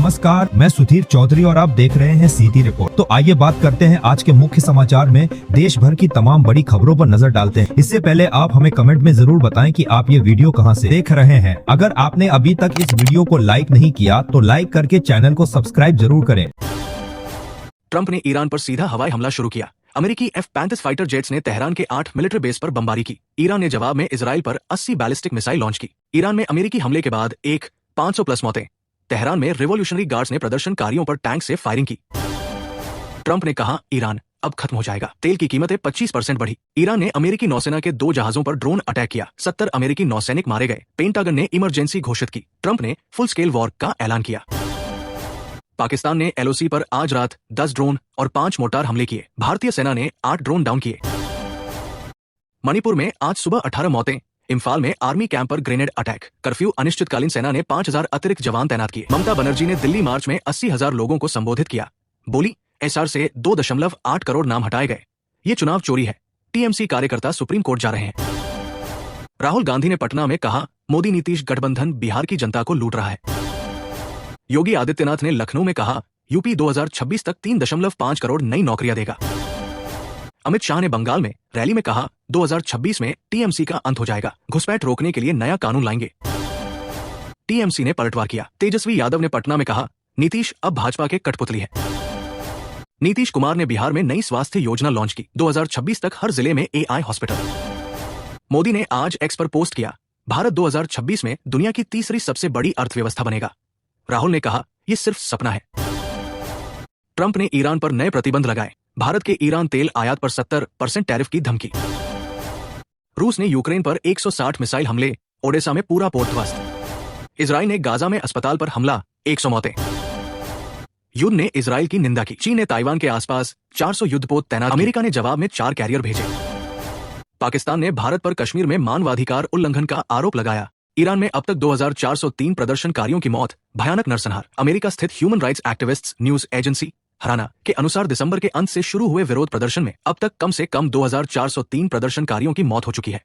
नमस्कार, मैं सुधीर चौधरी और आप देख रहे हैं सीटी रिपोर्ट। तो आइए बात करते हैं आज के मुख्य समाचार में। देश भर की तमाम बड़ी खबरों पर नजर डालते हैं। इससे पहले आप हमें कमेंट में जरूर बताएं कि आप ये वीडियो कहां से देख रहे हैं। अगर आपने अभी तक इस वीडियो को लाइक नहीं किया तो लाइक करके चैनल को सब्सक्राइब जरूर करें। ट्रंप ने ईरान पर सीधा हवाई हमला शुरू किया। अमेरिकी F-35 फाइटर जेट्स ने तेहरान के 8 मिलिट्री बेस पर बमबारी की। ईरान ने जवाब में इजराइल पर 80 बैलिस्टिक मिसाइल लॉन्च की। ईरान में अमेरिकी हमले के बाद 500 प्लस मौतें। तेहरान में रिवॉल्यूशनरी गार्ड्स ने प्रदर्शनकारियों पर टैंक से फायरिंग की। ट्रंप ने कहा, ईरान अब खत्म हो जाएगा। तेल की कीमतें 25% बढ़ी। ईरान ने अमेरिकी नौसेना के 2 जहाजों पर ड्रोन अटैक किया। 70 अमेरिकी नौसैनिक मारे गए। पेंटागन ने इमरजेंसी घोषित की। ट्रंप ने फुल स्केल वॉर का ऐलान किया। पाकिस्तान ने LOC पर आज रात 10 ड्रोन और 5 मोर्टार हमले किए। भारतीय सेना ने 8 ड्रोन डाउन किए। मणिपुर में आज सुबह 18 मौतें। इम्फाल में आर्मी कैंप पर ग्रेनेड अटैक। कर्फ्यू अनिश्चितकालीन सेना ने 5000 अतिरिक्त जवान तैनात किए। ममता बनर्जी ने दिल्ली मार्च में 80,000 लोगों को संबोधित किया। बोली, SR से 2.8 करोड़ नाम हटाए गए। ये चुनाव चोरी है। TMC कार्यकर्ता सुप्रीम कोर्ट जा रहे हैं। राहुल गांधी ने पटना में कहा, मोदी नीतीश गठबंधन बिहार की जनता को लूट रहा है। योगी आदित्यनाथ ने लखनऊ में कहा, यूपी 2026 तक 3.5 करोड़ नई नौकरियां देगा। अमित शाह ने बंगाल में रैली में कहा, 2026 में TMC का अंत हो जाएगा। घुसपैठ रोकने के लिए नया कानून लाएंगे। TMC ने पलटवार किया। तेजस्वी यादव ने पटना में कहा, नीतीश अब भाजपा के कठपुतली है। नीतीश कुमार ने बिहार में नई स्वास्थ्य योजना लॉन्च की। 2026 तक हर जिले में AI हॉस्पिटल। मोदी ने आज X पर पोस्ट किया, भारत 2026 में दुनिया की तीसरी सबसे बड़ी अर्थव्यवस्था बनेगा। राहुल ने कहा, यह सिर्फ सपना है। ट्रंप ने ईरान पर नए प्रतिबंध लगाए। भारत के ईरान तेल आयात पर 70% टैरिफ की धमकी। रूस ने यूक्रेन पर 160 मिसाइल हमले। ओडेसा में पूरा पोर्ट ध्वस्त। इजराइल ने गाजा में अस्पताल पर हमला। 100 मौतें। युद्ध ने इजराइल की निंदा की। चीन ने ताइवान के आसपास 400 युद्धपोत तैनात। अमेरिका ने जवाब में 4 कैरियर भेजे। पाकिस्तान ने भारत पर कश्मीर में मानवाधिकार उल्लंघन का आरोप लगाया। ईरान में अब तक 2403 प्रदर्शनकारियों की मौत। भयानक नरसंहार। अमेरिका स्थित human rights activists news agency हराना के अनुसार दिसंबर के अंत से शुरू हुए विरोध प्रदर्शन में अब तक कम से कम 2403 प्रदर्शनकारियों की मौत हो चुकी है।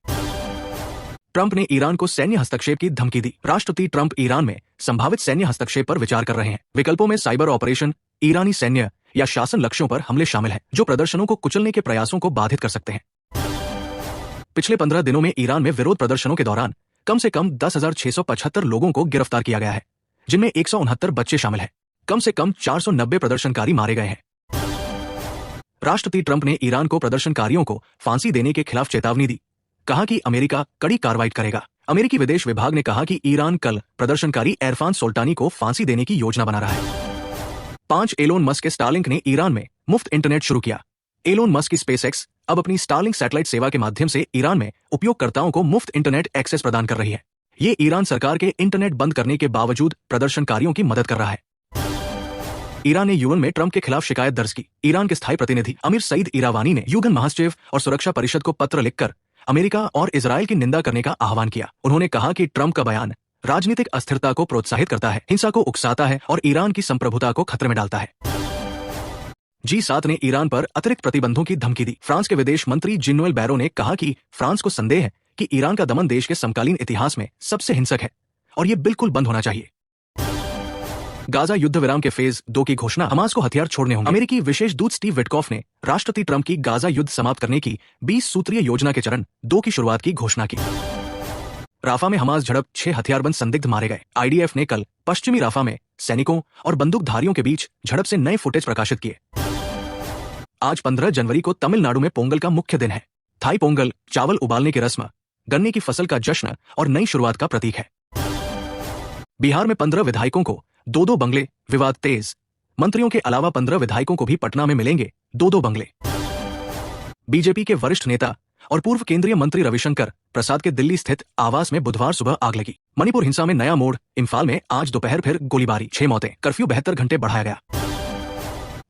ट्रंप ने ईरान को सैन्य हस्तक्षेप की धमकी दी। राष्ट्रपति ट्रंप ईरान में संभावित सैन्य हस्तक्षेप पर विचार कर रहे हैं। विकल्पों में साइबर ऑपरेशन, ईरानी सैन्य या शासन लक्ष्यों पर हमले शामिल हैं, जो प्रदर्शनों को कुचलने के प्रयासों को बाधित कर सकते हैं। पिछले 15 दिनों में ईरान में विरोध प्रदर्शनों के दौरान कम से कम 10,675 लोगों को गिरफ्तार किया गया है, जिनमें 169 बच्चे शामिल हैं। कम से कम 490 प्रदर्शनकारी मारे गए हैं। राष्ट्रपति ट्रंप ने ईरान को प्रदर्शनकारियों को फांसी देने के खिलाफ चेतावनी दी। कहा कि अमेरिका कड़ी कार्रवाई करेगा। अमेरिकी विदेश विभाग ने कहा कि ईरान कल प्रदर्शनकारी इरफान सोल्टानी को फांसी देने की योजना बना रहा है। 5 एलोन मस्क के स्टारलिंक ने ईरान में मुफ्त इंटरनेट शुरू किया। एलोन मस्क की SpaceX अब अपनी स्टारलिंक सैटेलाइट सेवा के माध्यम से ईरान में उपयोगकर्ताओं को मुफ्त इंटरनेट एक्सेस प्रदान कर रही है। ये ईरान सरकार के इंटरनेट बंद करने के बावजूद प्रदर्शनकारियों की मदद कर रहा है। ईरान ने UN में ट्रंप के खिलाफ शिकायत दर्ज की। ईरान के स्थायी प्रतिनिधि अमीर सईद इरावानी ने यूएन महासचिव और सुरक्षा परिषद को पत्र लिखकर अमेरिका और इजराइल की निंदा करने का आह्वान किया। उन्होंने कहा कि ट्रंप का बयान राजनीतिक अस्थिरता को प्रोत्साहित करता है, हिंसा को उकसाता है और ईरान की संप्रभुता को खतरे में डालता है। G7 ने ईरान पर अतिरिक्त प्रतिबंधों की धमकी दी। फ्रांस के विदेश मंत्री जीन-नोएल बैरो ने कहा कि फ्रांस को संदेह है कि ईरान का दमन देश के समकालीन इतिहास में सबसे हिंसक है और ये बिल्कुल बंद होना चाहिए। गाजा युद्ध विराम के फेज 2 की घोषणा। हमास को हथियार छोड़ने होंगे। अमेरिकी विशेष दूत स्टीव विटकॉफ ने राष्ट्रपति ट्रंप की गाजा युद्ध समाप्त करने की 20 सूत्रीय योजना के चरण 2 की शुरुआत की घोषणा की। राफा में हमास झड़प, 6 हथियारबंद संदिग्ध मारे गए। IDF ने कल पश्चिमी राफा में सैनिकों और बंदूकधारियों के बीच झड़प से नए फुटेज प्रकाशित किए। आज 15 जनवरी को तमिलनाडु में पोंगल का मुख्य दिन है। थाई पोंगल चावल उबालने की रस्म, गन्ने की फसल का जश्न और नई शुरुआत का प्रतीक है। बिहार में 15 विधायकों को 2-2 बंगले, विवाद तेज। मंत्रियों के अलावा 15 विधायकों को भी पटना में मिलेंगे 2-2 बंगले। बीजेपी के वरिष्ठ नेता और पूर्व केंद्रीय मंत्री रविशंकर प्रसाद के दिल्ली स्थित आवास में बुधवार सुबह आग लगी। मणिपुर हिंसा में नया मोड़। इम्फाल में आज दोपहर फिर गोलीबारी, 6 मौतें। कर्फ्यू 72 घंटे बढ़ाया गया।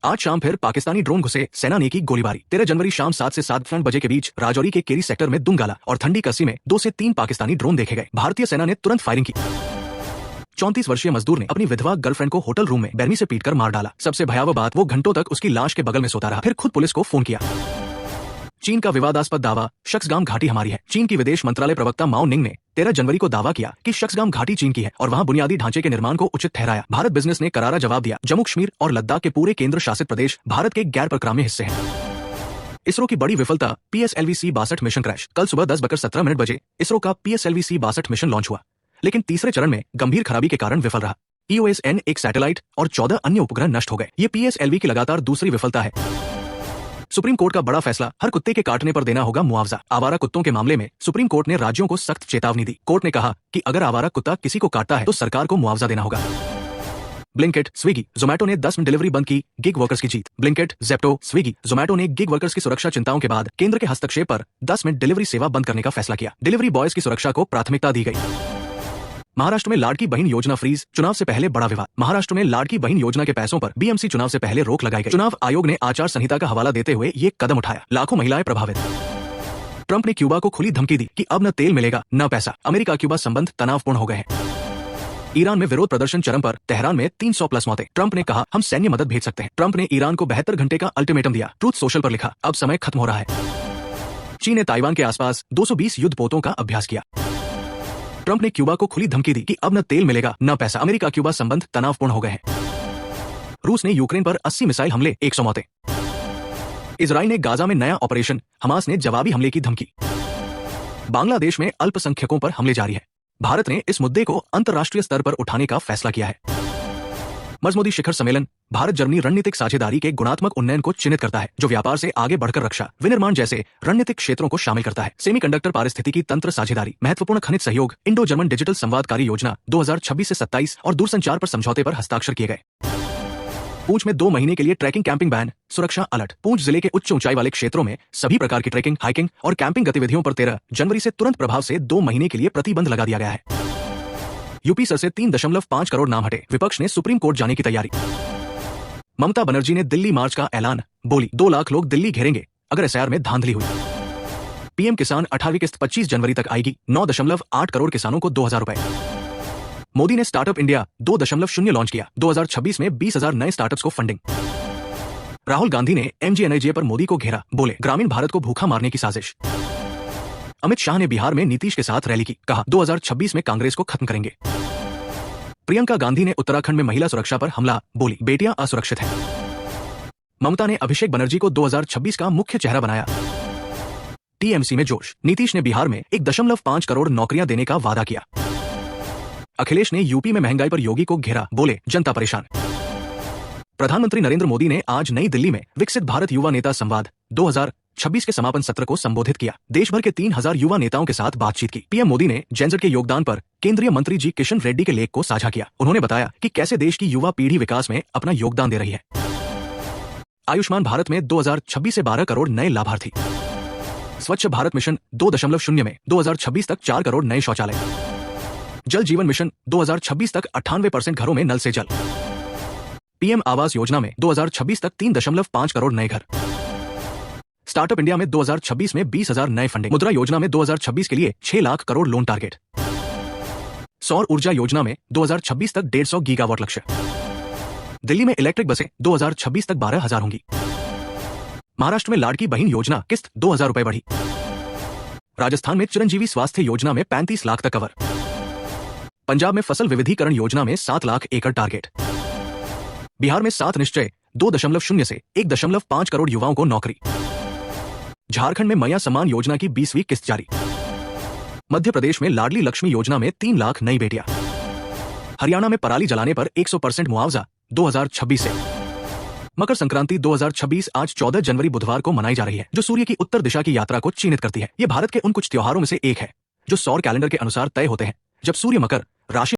आज शाम फिर पाकिस्तानी ड्रोन घुसे, सेना ने की गोलीबारी। 13 जनवरी शाम 7 से 7 बजे के बीच राजौरी के केरी सेक्टर में दुंगाला और ठंडी कसी में 2 से 3 पाकिस्तानी ड्रोन देखे गए। भारतीय सेना ने तुरंत फायरिंग की। 34 वर्षीय मजदूर ने अपनी विधवा गर्लफ्रेंड को होटल रूम में बैरमी से पीटकर मार डाला। सबसे भयावह बात, वो घंटों तक उसकी लाश के बगल में सोता रहा, फिर खुद पुलिस को फोन किया। चीन का विवादास्पद दावा, शख्सगाम घाटी हमारी है। चीन की विदेश मंत्रालय प्रवक्ता माओ निंग ने 13 जनवरी को दावा किया कि शख्सगाम घाटी चीन की है और वहां बुनियादी ढांचे के निर्माण को उचित ठहराया। भारत बिजनेस ने करारा जवाब दिया, जम्मू कश्मीर और लद्दाख के पूरे केंद्र शासित प्रदेश भारत के गैर परक्राम्य हिस्से हैं। इसरो की बड़ी विफलता, PSLV-C-62 मिशन क्रैश। कल सुबह 10:17 बजे इसरो का PSLV-C-62 मिशन लॉन्च हुआ, लेकिन तीसरे चरण में गंभीर खराबी के कारण विफल रहा। EOS-N एक सैटेलाइट और 14 अन्य उपग्रह नष्ट हो गए। ये PSLV की लगातार दूसरी विफलता है। सुप्रीम कोर्ट का बड़ा फैसला, हर कुत्ते के काटने पर देना होगा मुआवजा। आवारा कुत्तों के मामले में सुप्रीम कोर्ट ने राज्यों को सख्त चेतावनी दी। कोर्ट ने कहा कि अगर आवारा कुत्ता किसी को काटता है तो सरकार को मुआवजा देना होगा। ब्लिंकिट, स्विगी, जोमैटो ने 10 मिनट डिलीवरी बंद की, गिग वर्कर्स की जीत। ब्लिंकिट, ज़ेप्टो, स्विगी, जोमैटो ने गिग वर्कर्स की सुरक्षा चिंताओं के बाद केंद्र के हस्तक्षेप पर 10 मिनट डिलीवरी सेवा बंद करने का फैसला किया। डिलीवरी बॉयज की सुरक्षा को प्राथमिकता दी गई। महाराष्ट्र में लाड़की बहन योजना फ्रीज, चुनाव से पहले बड़ा विवाद। महाराष्ट्र में लाड़की बहन योजना के पैसों पर BMC चुनाव से पहले रोक लगाई गई। चुनाव आयोग ने आचार संहिता का हवाला देते हुए ये कदम उठाया। लाखों महिलाएं प्रभावित। ट्रंप ने क्यूबा को खुली धमकी दी कि अब न तेल मिलेगा न पैसा। अमेरिका क्यूबा संबंध तनावपूर्ण हो गए हैं। ईरान में विरोध प्रदर्शन चरम पर, तेहरान में 300+ मौतें। ट्रंप ने कहा हम सैन्य मदद भेज सकते हैं। ट्रंप ने ईरान को 72 घंटे का अल्टीमेटम दिया। ट्रूथ सोशल पर लिखा, अब समय खत्म हो रहा है। चीन ने ताइवान के आसपास 220 युद्धपोतों का अभ्यास किया। ट्रंप ने क्यूबा को खुली धमकी दी कि अब न तेल मिलेगा न पैसा। अमेरिका क्यूबा संबंध तनावपूर्ण हो गए हैं। रूस ने यूक्रेन पर 80 मिसाइल हमले, 100 मौतें। इजराइल ने गाजा में नया ऑपरेशन, हमास ने जवाबी हमले की धमकी। बांग्लादेश में अल्पसंख्यकों पर हमले जारी है। भारत ने इस मुद्दे को अंतर्राष्ट्रीय स्तर पर उठाने का फैसला किया है। मजमूदी शिखर सम्मेलन, भारत जर्मनी रणनीतिक साझेदारी के गुणात्मक उन्नयन को चिन्हित करता है, जो व्यापार से आगे बढ़कर रक्षा, विनिर्माण जैसे रणनीतिक क्षेत्रों को शामिल करता है। सेमीकंडक्टर पारिस्थितिकी तंत्र साझेदारी, महत्वपूर्ण खनिज सहयोग, इंडो जर्मन डिजिटल संवादकारी योजना 2026 से 27 और दूरसंचार पर समझौते पर हस्ताक्षर किए गए। पूंछ में 2 महीने के लिए ट्रैकिंग कैंपिंग बैन, सुरक्षा अलर्ट। पूंछ जिले के उच्च ऊंचाई वाले क्षेत्रों में सभी प्रकार की ट्रैकिंग, हाइकिंग और कैंपिंग गतिविधियों पर 13 जनवरी से तुरंत प्रभाव से 2 महीने के लिए प्रतिबंध लगा दिया गया है। यूपी सर से 3.5 करोड़ नाम हटे, विपक्ष ने सुप्रीम कोर्ट जाने की तैयारी। ममता बनर्जी ने दिल्ली मार्च का ऐलान, बोली 2 लाख लोग दिल्ली घेरेंगे अगर SIR में धांधली हुई। PM किसान 18वीं किस्त 25 जनवरी तक आएगी, 9.8 करोड़ किसानों को 2,000 रुपए। मोदी ने स्टार्टअप इंडिया 2.0 लॉन्च किया, 2026 में 20,000 नए स्टार्टअप्स को फंडिंग। राहुल गांधी ने MGNREGA पर मोदी को घेरा, बोले ग्रामीण भारत को भूखा मारने की साजिश। अमित शाह ने बिहार में नीतीश के साथ रैली की, कहा 2026 में कांग्रेस को खत्म करेंगे। प्रियंका गांधी ने उत्तराखंड में महिला सुरक्षा पर हमला, बोली बेटियां असुरक्षित हैं। ममता ने अभिषेक बनर्जी को 2026 का मुख्य चेहरा बनाया। TMC में जोश, नीतीश ने बिहार में 1.5 करोड़ नौकरियां देने का वादा किया। अखिलेश ने यूपी में महंगाई पर योगी को घेरा, बोले जनता परेशान। प्रधानमंत्री नरेंद्र मोदी ने आज नई दिल्ली में विकसित भारत युवा नेता संवाद 2026 के समापन सत्र को संबोधित किया। देश भर के 3000 युवा नेताओं के साथ बातचीत की। PM मोदी ने जेन ज़ेड के योगदान पर केंद्रीय मंत्री जी किशन रेड्डी के लेख को साझा किया। उन्होंने बताया कि कैसे देश की युवा पीढ़ी विकास में अपना योगदान दे रही है। आयुष्मान भारत में 2026 से 12 करोड़ नए लाभार्थी। स्वच्छ भारत मिशन 2.0 में 2026 तक 4 करोड़ नए शौचालय। जल जीवन मिशन 2026 तक 98% घरों में नल से जल। PM आवास योजना में 2026 तक 3.5 करोड़ नए घर। स्टार्टअप इंडिया में 2026 में 20,000 नए फंडिंग। मुद्रा योजना में 2026 के लिए 6 लाख करोड़ लोन टारगेट। सौर ऊर्जा योजना में 2026 तक 150 गीगावाट लक्ष्य। दिल्ली में इलेक्ट्रिक बसें 2026 तक 12,000 होंगी। महाराष्ट्र में लाड़की बहन योजना किस्त 2,000 रुपए बढ़ी। राजस्थान में चिरंजीवी स्वास्थ्य योजना में 35 लाख तक कवर। पंजाब में फसल विविधीकरण योजना में 7 लाख एकड़ टारगेट। बिहार में 7 निश्चय 2.0 से 1.5 करोड़ युवाओं को नौकरी। झारखंड में मैया सम्मान योजना की 20वीं किस्त जारी। मध्य प्रदेश में लाडली लक्ष्मी योजना में 3 लाख नई बेटियां। हरियाणा में पराली जलाने पर 100% मुआवजा 2026 से। मकर संक्रांति 2026 आज 14 जनवरी बुधवार को मनाई जा रही है, जो सूर्य की उत्तर दिशा की यात्रा को चिन्हित करती है। ये भारत के उन कुछ त्योहारों में से एक है जो सौर कैलेंडर के अनुसार तय होते हैं जब सूर्य मकर राशि